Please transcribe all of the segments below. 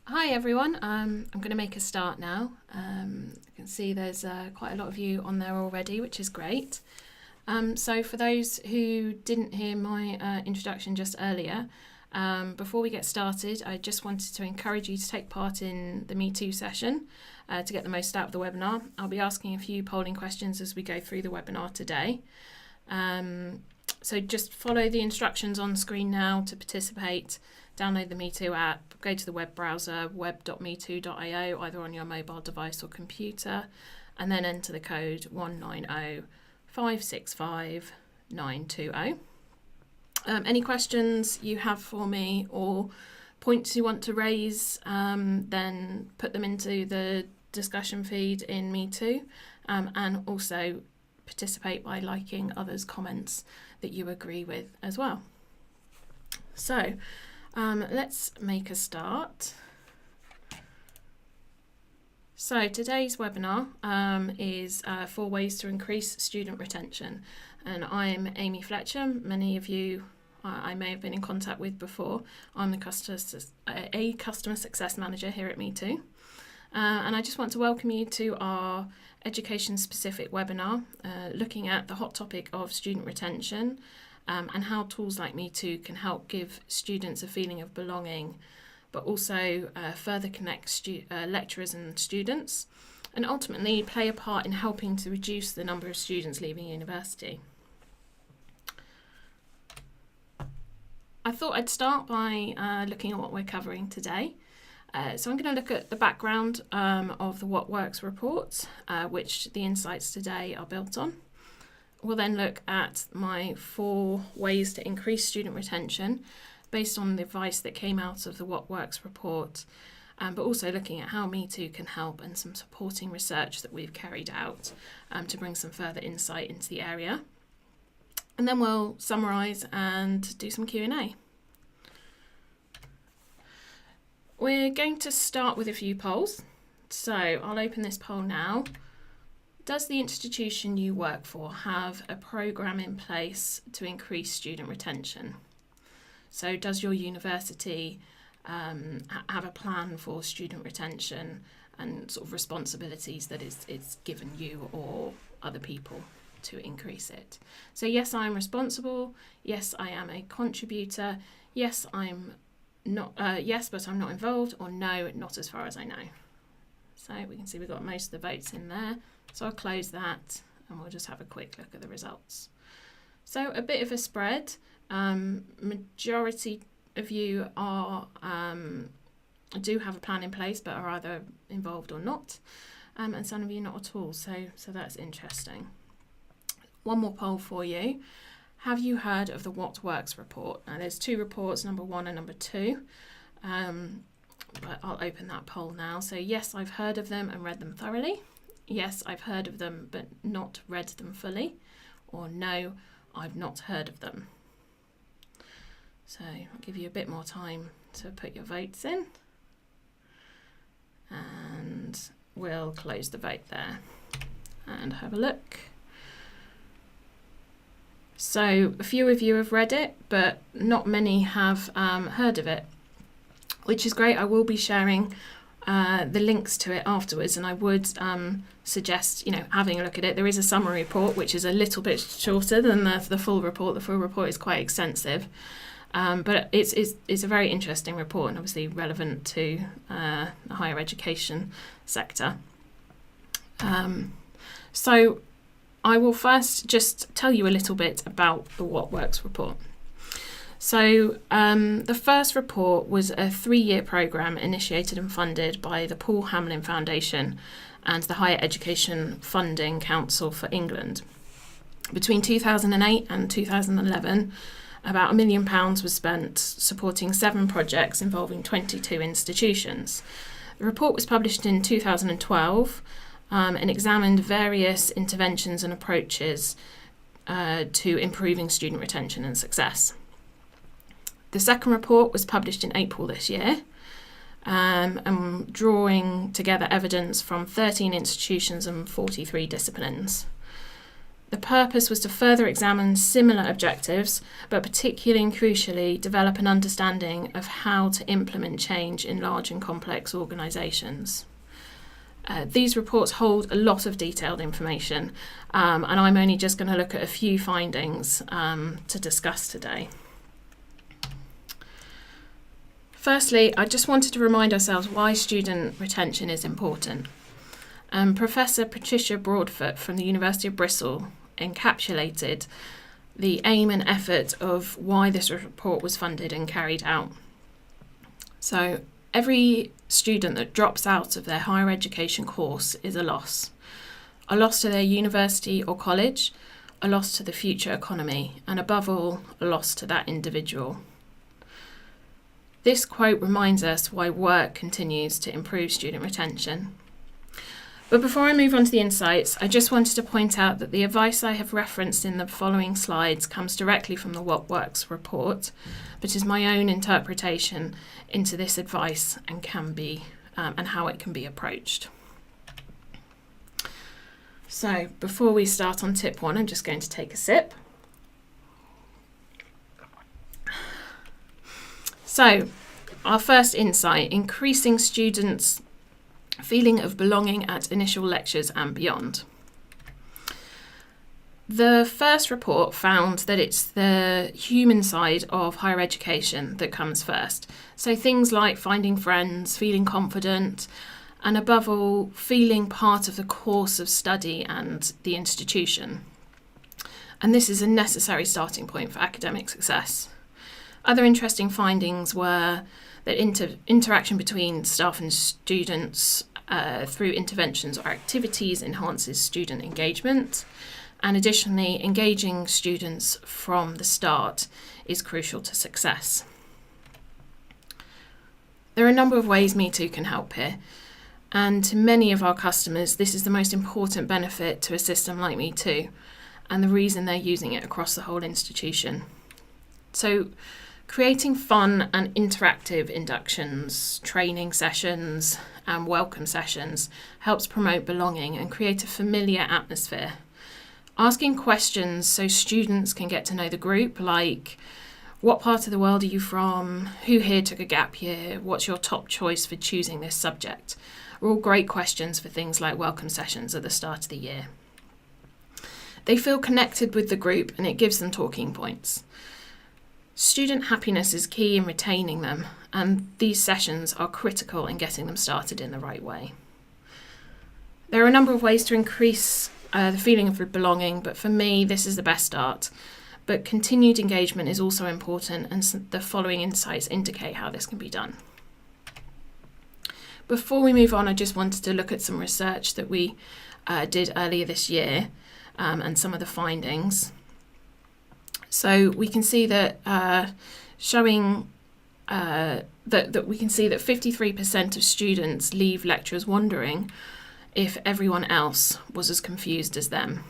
Hi everyone, I'm going to make a start now. You can see there's quite a lot of you on there already, which is great. So for those who didn't hear my introduction just earlier, before we get started, I just wanted to encourage you to take part in the Me Too session to get the most out of the webinar. I'll be asking a few polling questions as we go through the webinar today. So just follow the instructions on screen now to participate. Download the Me Too app, go to the web browser, web.metoo.io, either on your mobile device or computer, and then enter the code 190565920. Any questions you have for me or points you want to raise, then put them into the discussion feed in Me Too, and also participate by liking others' comments that you agree with as well. So, let's make a start. So today's webinar is 4 ways to increase student retention, and I'm Amie Fletcher. Many of you I may have been in contact with before. I'm the customer success manager here at Me Too, and I just want to welcome you to our education specific webinar looking at the hot topic of student retention. And how tools like Me Too can help give students a feeling of belonging, but also further connect lecturers and students, and ultimately play a part in helping to reduce the number of students leaving university. I thought I'd start by looking at what we're covering today. So I'm going to look at the background of the What Works report, which the insights today are built on. We'll then look at my 4 ways to increase student retention based on the advice that came out of the What Works report, but also looking at how Me Too can help and some supporting research that we've carried out to bring some further insight into the area. And then we'll summarise and do some Q&A. We're going to start with a few polls. So I'll open this poll now. Does the institution you work for have a programme in place to increase student retention? So does your university have a plan for student retention and sort of responsibilities that it's given you or other people to increase it? So yes, I'm responsible. Yes, I am a contributor. Yes, I'm not. Yes, but I'm not involved. Or no, not as far as I know. So we can see we've got most of the votes in there. So I'll close that and we'll just have a quick look at the results. So a bit of a spread. Majority of you are do have a plan in place but are either involved or not, and some of you not at all. So that's interesting. One more poll for you. Have you heard of the What Works report? Now there's 2 reports, number 1 and number 2. But I'll open that poll now. So yes, I've heard of them and read them thoroughly. Yes, I've heard of them but not read them fully. Or no, I've not heard of them. So I'll give you a bit more time to put your votes in. And we'll close the vote there and have a look. So a few of you have read it, but not many have heard of it, which is great. I will be sharing the links to it afterwards, and I would suggest having a look at it. There is a summary report which is a little bit shorter than the full report. The full report is quite extensive, but it's a very interesting report and obviously relevant to the higher education sector. So I will first just tell you a little bit about the What Works report. So the first report was a 3-year programme initiated and funded by the Paul Hamlyn Foundation and the Higher Education Funding Council for England. Between 2008 and 2011, about £1 million was spent supporting 7 projects involving 22 institutions. The report was published in 2012 and examined various interventions and approaches to improving student retention and success. The second report was published in April this year, and drawing together evidence from 13 institutions and 43 disciplines. The purpose was to further examine similar objectives, but particularly and crucially develop an understanding of how to implement change in large and complex organisations. These reports hold a lot of detailed information, and I'm only just going to look at a few findings to discuss today. Firstly, I just wanted to remind ourselves why student retention is important. Professor Patricia Broadfoot from the University of Bristol encapsulated the aim and effort of why this report was funded and carried out. So, every student that drops out of their higher education course is a loss to their university or college, a loss to the future economy, and above all, a loss to that individual. This quote reminds us why work continues to improve student retention. But before I move on to the insights, I just wanted to point out that the advice I have referenced in the following slides comes directly from the What Works report, but is my own interpretation into this advice and can be and how it can be approached. So before we start on tip 1, I'm just going to take a sip. So our first insight, increasing students' feeling of belonging at initial lectures and beyond. The first report found that it's the human side of higher education that comes first. So things like finding friends, feeling confident, and above all, feeling part of the course of study and the institution. And this is a necessary starting point for academic success. Other interesting findings were that interaction between staff and students through interventions or activities enhances student engagement. And additionally, engaging students from the start is crucial to success. There are a number of ways Me Too can help here. And to many of our customers, this is the most important benefit to a system like Me Too, and the reason they're using it across the whole institution. So, creating fun and interactive inductions, training sessions, and welcome sessions helps promote belonging and create a familiar atmosphere. Asking questions so students can get to know the group, like what part of the world are you from, who here took a gap year, what's your top choice for choosing this subject, are all great questions for things like welcome sessions at the start of the year. They feel connected with the group and it gives them talking points. Student happiness is key in retaining them, and these sessions are critical in getting them started in the right way. There are a number of ways to increase the feeling of belonging, but for me, this is the best start. But continued engagement is also important, and the following insights indicate how this can be done. Before we move on, I just wanted to look at some research that we did earlier this year and some of the findings. So we can see that we can see that 53% of students leave lectures wondering if everyone else was as confused as them.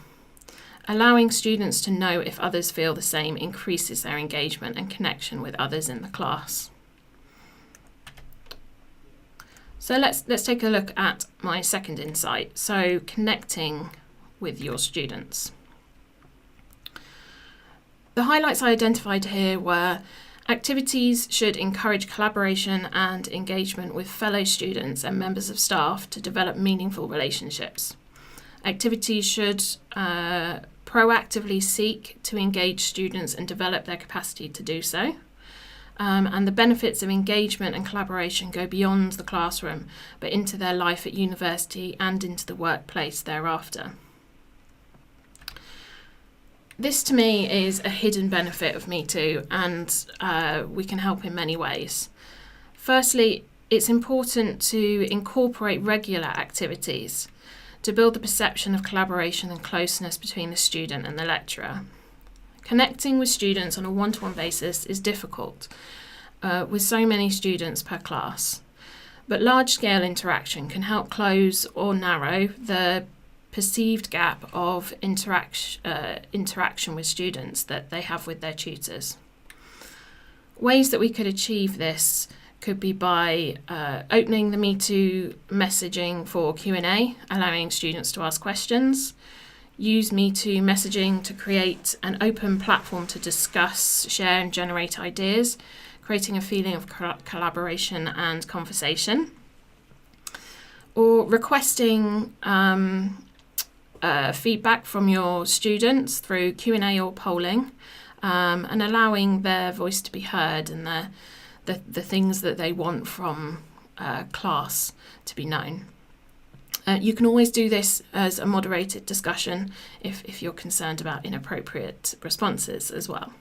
Allowing students to know if others feel the same increases their engagement and connection with others in the class. So let's take a look at my second insight. So connecting with your students. The highlights I identified here were activities should encourage collaboration and engagement with fellow students and members of staff to develop meaningful relationships. Activities should proactively seek to engage students and develop their capacity to do so. And the benefits of engagement and collaboration go beyond the classroom, but into their life at university and into the workplace thereafter. This to me is a hidden benefit of Me Too, and we can help in many ways. Firstly, it's important to incorporate regular activities to build the perception of collaboration and closeness between the student and the lecturer. Connecting with students on a one-to-one basis is difficult, with so many students per class, but large-scale interaction can help close or narrow the perceived gap of interaction with students that they have with their tutors. Ways that we could achieve this could be by opening the Me Too messaging for Q&A, allowing students to ask questions, use Me Too messaging to create an open platform to discuss, share and generate ideas, creating a feeling of collaboration and conversation. Or requesting feedback from your students through Q&A or polling, and allowing their voice to be heard and the things that they want from class to be known. You can always do this as a moderated discussion if you're concerned about inappropriate responses as well.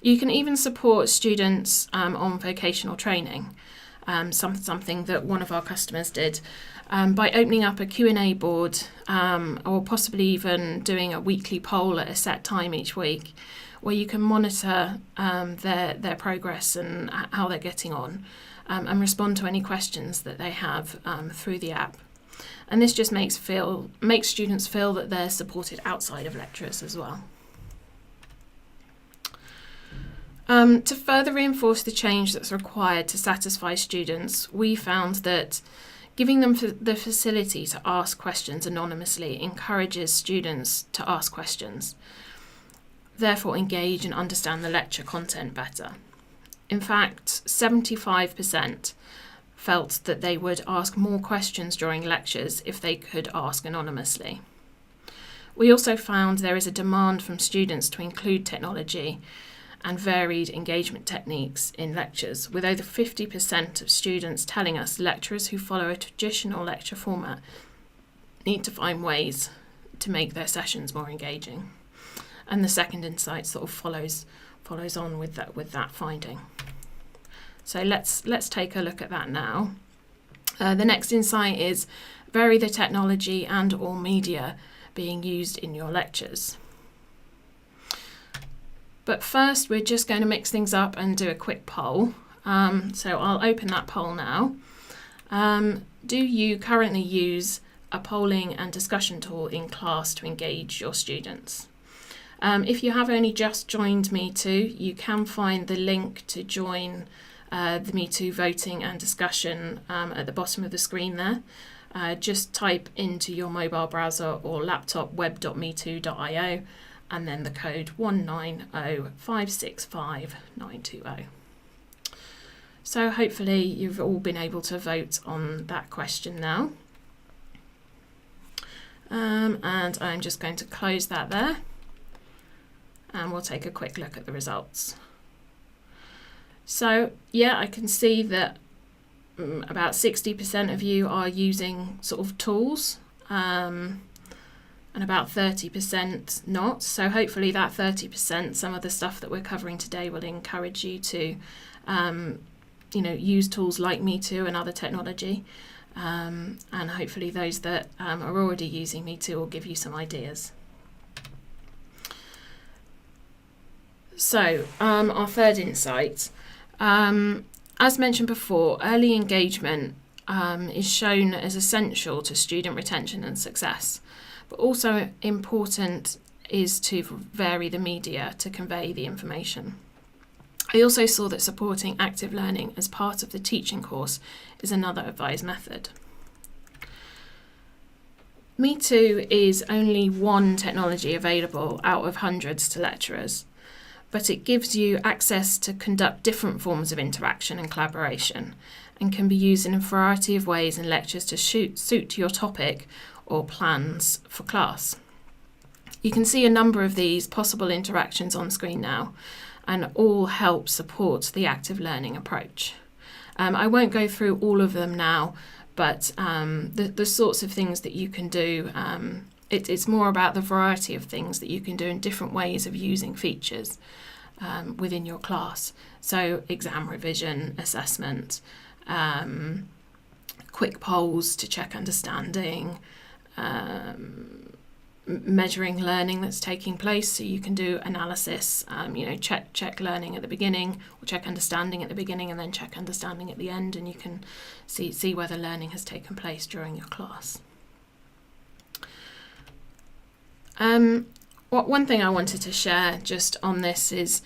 You can even support students on vocational training, something that one of our customers did, by opening up a Q&A board, or possibly even doing a weekly poll at a set time each week, where you can monitor their progress and how they're getting on, and respond to any questions that they have through the app. And this just makes students feel that they're supported outside of lectures as well. To further reinforce the change that's required to satisfy students, we found that giving them the facility to ask questions anonymously encourages students to ask questions, therefore engage and understand the lecture content better. In fact, 75% felt that they would ask more questions during lectures if they could ask anonymously. We also found there is a demand from students to include technology and varied engagement techniques in lectures, with over 50% of students telling us lecturers who follow a traditional lecture format need to find ways to make their sessions more engaging. And the second insight sort of follows on with that finding. So let's take a look at that now. The next insight is vary the technology and or media being used in your lectures. But first, we're just going to mix things up and do a quick poll. So I'll open that poll now. Do you currently use a polling and discussion tool in class to engage your students? If you have only just joined Me Too, you can find the link to join the Me Too voting and discussion at the bottom of the screen there. Just type into your mobile browser or laptop web.metoo.io and then the code 190565920. So hopefully you've all been able to vote on that question now. And I'm just going to close that there, and we'll take a quick look at the results. So yeah, I can see that about 60% of you are using sort of tools, and about 30% not. So hopefully that 30%, some of the stuff that we're covering today will encourage you to use tools like Me Too and other technology, and hopefully those that are already using Me Too will give you some ideas. So our third insight, as mentioned before, early engagement is shown as essential to student retention and success, but also important is to vary the media to convey the information. I also saw that supporting active learning as part of the teaching course is another advised method. Me Too is only one technology available out of hundreds to lecturers, but it gives you access to conduct different forms of interaction and collaboration, and can be used in a variety of ways in lectures to suit your topic or plans for class. You can see a number of these possible interactions on screen now, and all help support the active learning approach. I won't go through all of them now, but the sorts of things that you can do, it's more about the variety of things that you can do in different ways of using features within your class. So exam revision, assessment, quick polls to check understanding, measuring learning that's taking place, so you can do analysis, check learning at the beginning, or check understanding at the beginning, and then check understanding at the end, and you can see whether learning has taken place during your class. One thing I wanted to share just on this is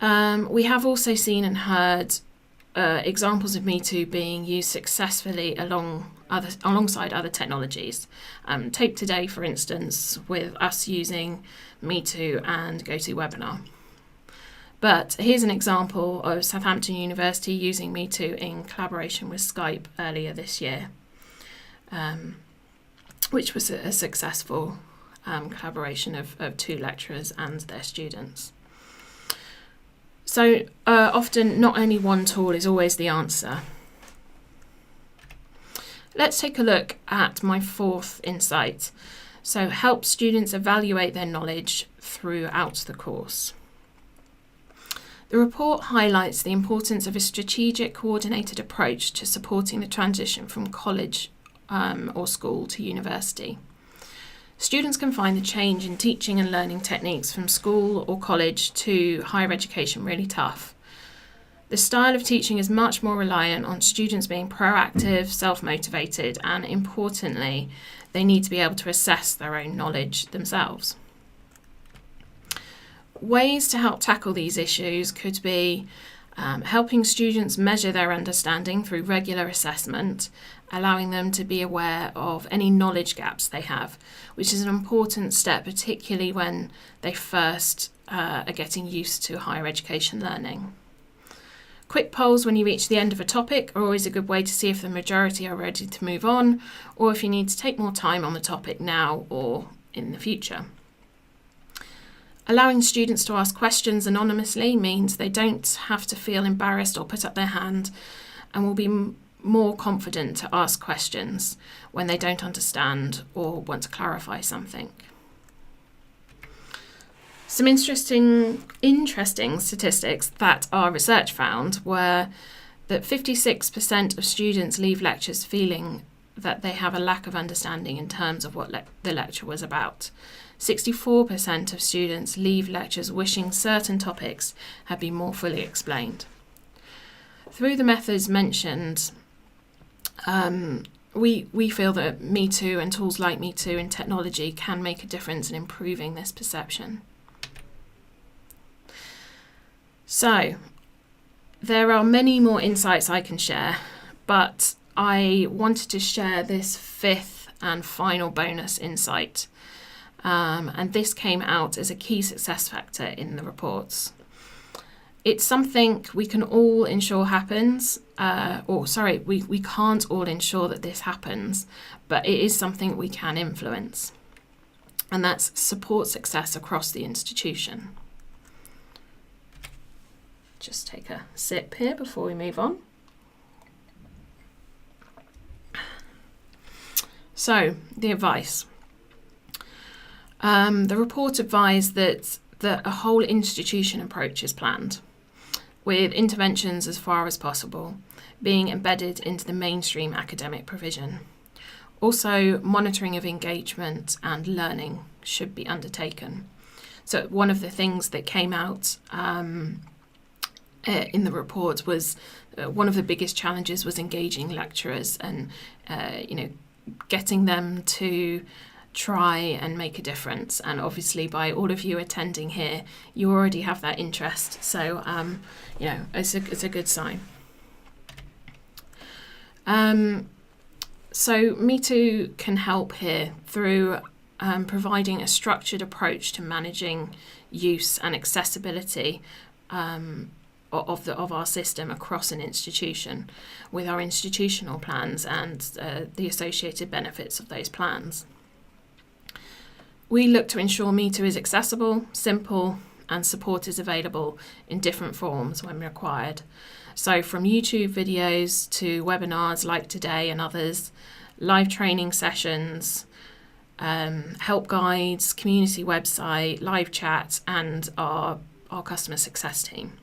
we have also seen and heard examples of Me Too being used successfully alongside other technologies. Take today, for instance, with us using Me2 and GoToWebinar. But here's an example of Southampton University using Me2 in collaboration with Skype earlier this year, which was a successful collaboration of 2 lecturers and their students. So often not only one tool is always the answer. Let's take a look at my 4th insight. So help students evaluate their knowledge throughout the course. The report highlights the importance of a strategic, coordinated approach to supporting the transition from college or school to university. Students can find the change in teaching and learning techniques from school or college to higher education really tough. The style of teaching is much more reliant on students being proactive, self-motivated, and importantly, they need to be able to assess their own knowledge themselves. Ways to help tackle these issues could be helping students measure their understanding through regular assessment, allowing them to be aware of any knowledge gaps they have, which is an important step, particularly when they first are getting used to higher education learning. Quick polls when you reach the end of a topic are always a good way to see if the majority are ready to move on, or if you need to take more time on the topic now or in the future. Allowing students to ask questions anonymously means they don't have to feel embarrassed or put up their hand, and will be more confident to ask questions when they don't understand or want to clarify something. Some interesting statistics that our research found were that 56% of students leave lectures feeling that they have a lack of understanding in terms of what the lecture was about. 64% of students leave lectures wishing certain topics had been more fully explained. Through the methods mentioned, we feel that Me2 and tools like Me2 in technology can make a difference in improving this perception. So, there are many more insights I can share, but I wanted to share this 5th and final bonus insight. And this came out as a key success factor in the reports. It's something we can all ensure happens, we can't all ensure that this happens, but it is something we can influence. And that's support success across the institution. Just take a sip here before we move on. So, the advice. The report advised that a whole institution approach is planned, with interventions as far as possible being embedded into the mainstream academic provision. Also, monitoring of engagement and learning should be undertaken. So one of the things that came out in the report was one of the biggest challenges was engaging lecturers and getting them to try and make a difference. And obviously by all of you attending here, you already have that interest. So, it's a good sign. So Me2 can help here through providing a structured approach to managing use and accessibility of our system across an institution, with our institutional plans and the associated benefits of those plans. We look to ensure Me2 is accessible, simple, and support is available in different forms when required. So from YouTube videos to webinars like today and others, live training sessions, help guides, community website, live chat, and our customer success team.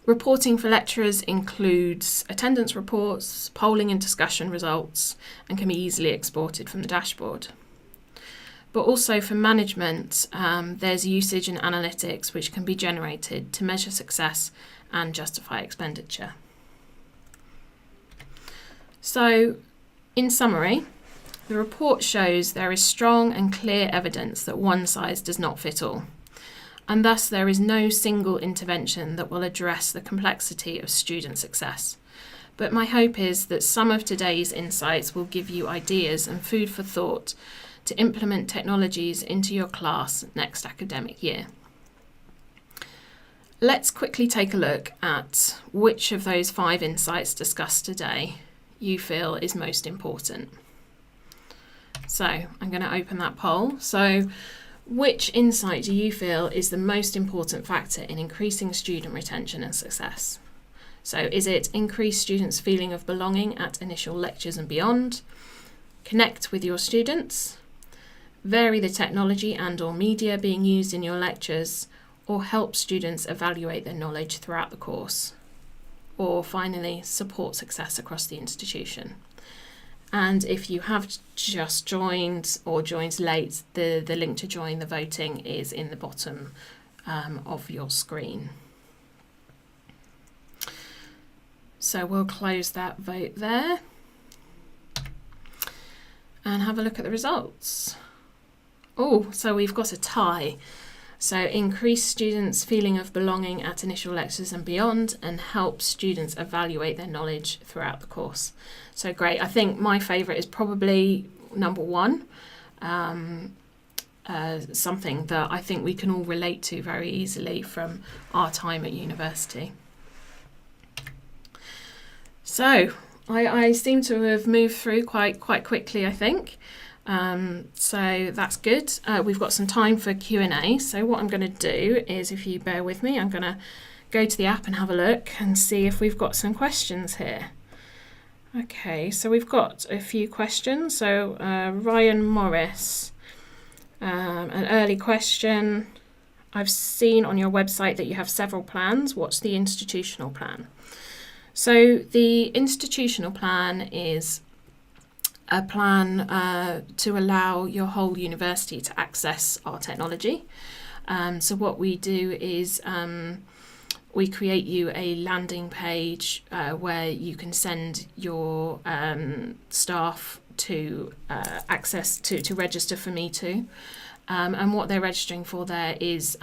Reporting for lecturers includes attendance reports, polling and discussion results, and can be easily exported from the dashboard. But also for management, there's usage and analytics which can be generated to measure success and justify expenditure. So, in summary, the report shows there is strong and clear evidence that one size does not fit all, and thus there is no single intervention that will address the complexity of student success. but my hope is that some of today's insights will give you ideas and food for thought to implement technologies into your class next academic year. Let's quickly take a look at which of those 5 insights discussed today you feel is most important. So I'm going to open that poll. So which insight do you feel is the most important factor in increasing student retention and success? So is it increase students' feeling of belonging at initial lectures and beyond, connect with your students, vary the technology and/or media being used in your lectures, or help students evaluate their knowledge throughout the course, or finally, support success across the institution? And if you have just joined or joined late, the link to join the voting is in the bottom of your screen. So we'll close that vote there and have a look at the results. Oh, so we've got a tie. So increase students' feeling of belonging at initial lectures and beyond, and help students evaluate their knowledge throughout the course. So great. I think my favourite is probably number 1. Something that I think we can all relate to very easily from our time at university. So I seem to have moved through quite quickly, I think. So that's good. We've got some time for Q&A. So what I'm going to do is, if you bear with me, I'm going to go to the app and have a look and see if we've got some questions here. Okay, so we've got a few questions. So Ryan Morris, an early question. I've seen on your website that you have several plans. What's the institutional plan? So the institutional plan is a plan to allow your whole university to access our technology. So what we do is we create you a landing page where you can send your staff to access to register for Me Too. And what they're registering for there is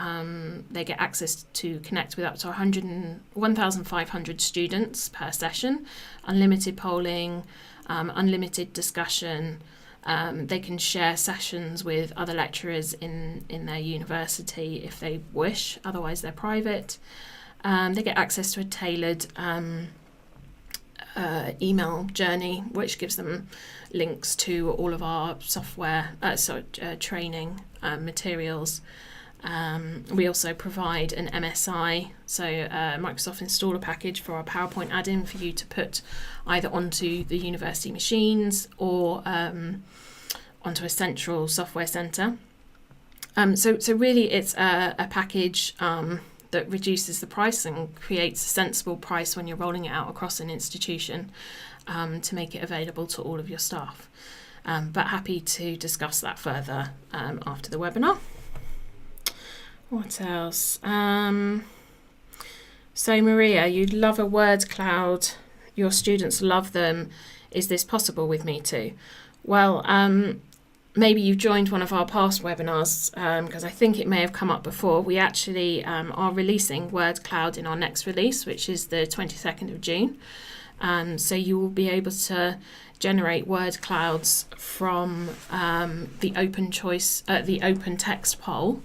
they get access to connect with up to 1,500 students per session, unlimited polling, unlimited discussion. They can share sessions with other lecturers in their university if they wish, otherwise they're private. They get access to a tailored email journey, which gives them links to all of our software, training materials. We also provide an MSI, so Microsoft Installer package for our PowerPoint add-in for you to put either onto the university machines or onto a central software centre. So really it's a package that reduces the price and creates a sensible price when you're rolling it out across an institution to make it available to all of your staff. But happy to discuss that further after the webinar. What else? So Maria, you'd love a word cloud. Your students love them. Is this possible with Me Too? Well, maybe you've joined one of our past webinars because I think it may have come up before. We actually are releasing word cloud in our next release, which is the 22nd of June. So you will be able to generate word clouds from the open text poll,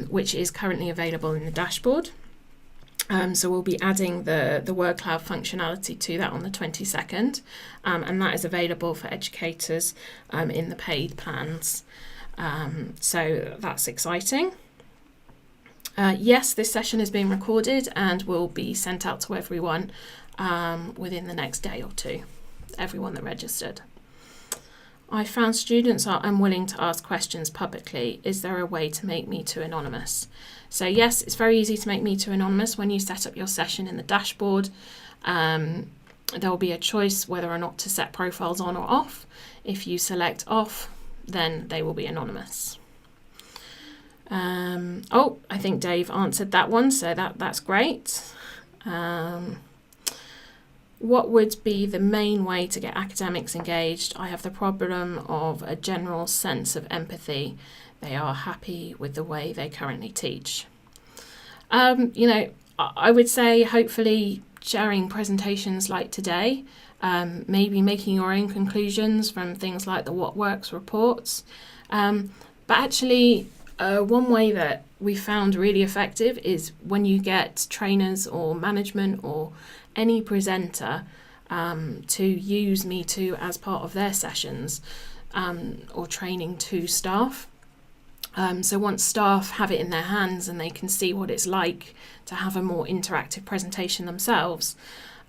which is currently available in the dashboard. So we'll be adding the word cloud functionality to that on the 22nd, and that is available for educators in the paid plans. So that's exciting. Yes, this session is being recorded and will be sent out to everyone within the next day or two, everyone that registered. I found students are unwilling to ask questions publicly. Is there a way to make Me Too anonymous? So yes, it's very easy to make Me Too anonymous. When you set up your session in the dashboard, there will be a choice whether or not to set profiles on or off. If you select off, then they will be anonymous. I think Dave answered that one, so that's great. What would be the main way to get academics engaged? I have the problem of a general sense of empathy. They are happy with the way they currently teach. I would say hopefully sharing presentations like today, maybe making your own conclusions from things like the What Works reports. But actually, one way that we found really effective is when you get trainers or management or any presenter to use Me Too as part of their sessions or training to staff. So once staff have it in their hands and they can see what it's like to have a more interactive presentation themselves,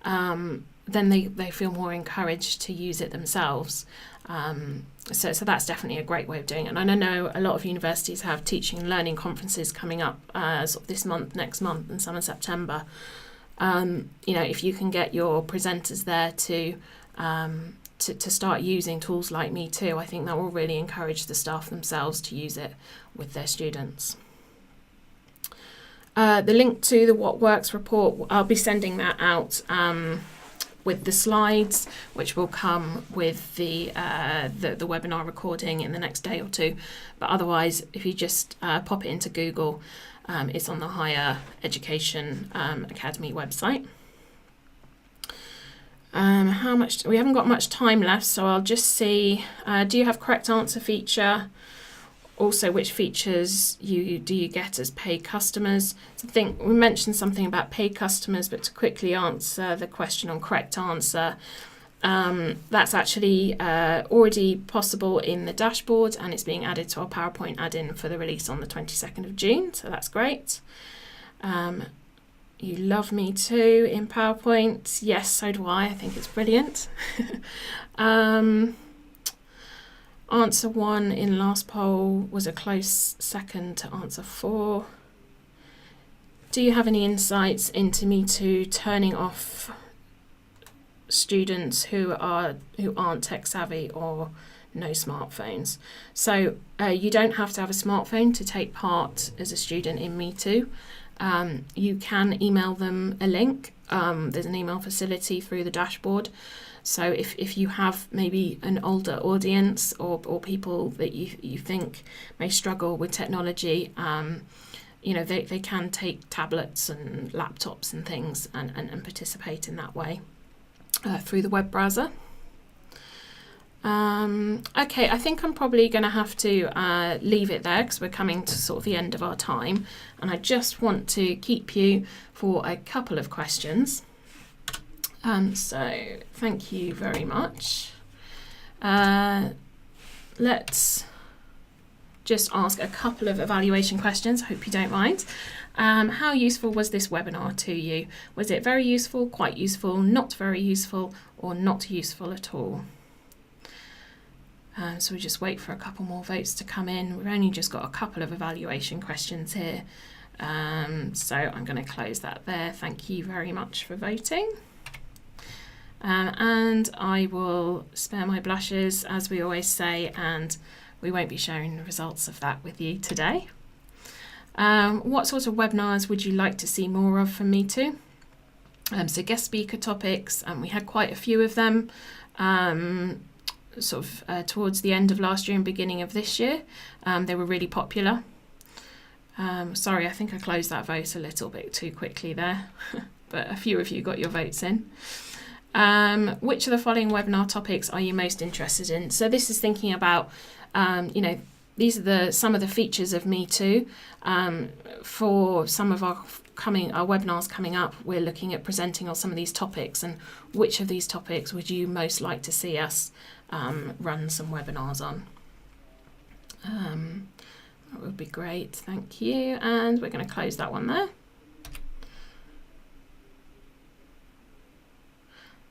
then they feel more encouraged to use it themselves. So that's definitely a great way of doing it. And I know a lot of universities have teaching and learning conferences coming up sort of this month, next month, and some in September. If you can get your presenters there to start using tools like Me Too, I think that will really encourage the staff themselves to use it with their students. The link to the What Works report, I'll be sending that out with the slides, which will come with the webinar recording in the next day or two. But otherwise, if you just pop it into Google, it's on the Higher Education Academy website. We haven't got much time left, so I'll just see, do you have correct answer feature? Also, which features do you get as paid customers? So I think we mentioned something about paid customers, but to quickly answer the question on correct answer, that's actually already possible in the dashboard, and it's being added to our PowerPoint add-in for the release on the 22nd of June, so that's great. You love Me Too in PowerPoint. Yes, so do I. I think it's brilliant. Answer 1 in last poll was a close second to answer 4. Do you have any insights into Me Too turning off students who aren't tech savvy or no smartphones? So you don't have to have a smartphone to take part as a student in Me Too. You can email them a link. There's an email facility through the dashboard. So if you have maybe an older audience or people that you think may struggle with technology, they can take tablets and laptops and things and participate in that way through the web browser. Okay, I think I'm probably going to have to leave it there because we're coming to sort of the end of our time, and I just want to keep you for a couple of questions. So thank you very much. Let's just ask a couple of evaluation questions. I hope you don't mind. How useful was this webinar to you? Was it very useful, quite useful, not very useful, or not useful at all? So we just wait for a couple more votes to come in. We've only just got a couple of evaluation questions here. So I'm going to close that there. Thank you very much for voting. And I will spare my blushes, as we always say, and we won't be sharing the results of that with you today. What sort of webinars would you like to see more of from Me Too? So guest speaker topics, we had quite a few of them towards the end of last year and beginning of this year. They were really popular. Sorry, I think I closed that vote a little bit too quickly there, but a few of you got your votes in. Which of the following webinar topics are you most interested in? So this is thinking about, these are some of the features of Me Too. For some of our webinars coming up, we're looking at presenting on some of these topics, and which of these topics would you most like to see us run some webinars on? That would be great, thank you. And we're going to close that one there.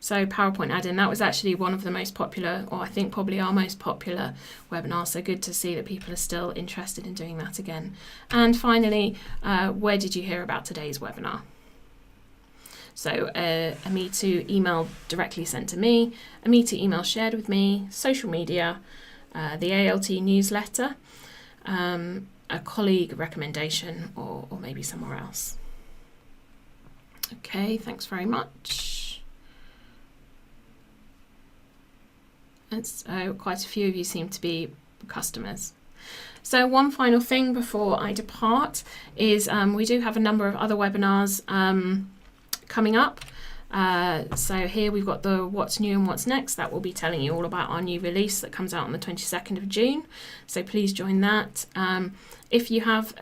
So PowerPoint add-in, that was actually one of the most popular, or I think probably our most popular webinar. So good to see that people are still interested in doing that again. And finally, where did you hear about today's webinar? So a Me Too email directly sent to me, a Me Too email shared with me, social media, the ALT newsletter, a colleague recommendation, or maybe somewhere else. Okay, thanks very much. Quite a few of you seem to be customers. So one final thing before I depart is we do have a number of other webinars coming up. So here we've got the what's new and what's next. That will be telling you all about our new release that comes out on the 22nd of June. So please join that. If you have,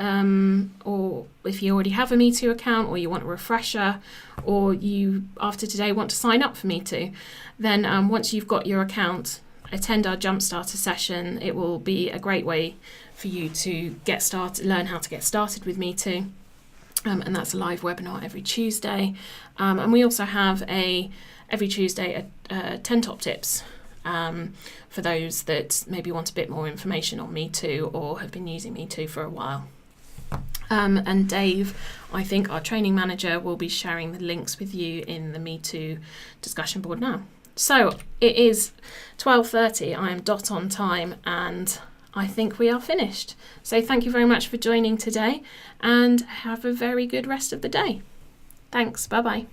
or if you already have a Me Too account, or you want a refresher, or you after today want to sign up for Me Too, then once you've got your account, attend our Jumpstarter session. It will be a great way for you to get started, learn how to get started with Me Too. And that's a live webinar every Tuesday. And we also have every Tuesday 10 top tips for those that maybe want a bit more information on Me Too or have been using Me Too for a while. And Dave, I think our training manager, will be sharing the links with you in the Me Too discussion board now. So it is 12:30. I am dot on time, and I think we are finished. So thank you very much for joining today, and have a very good rest of the day. Thanks. Bye-bye.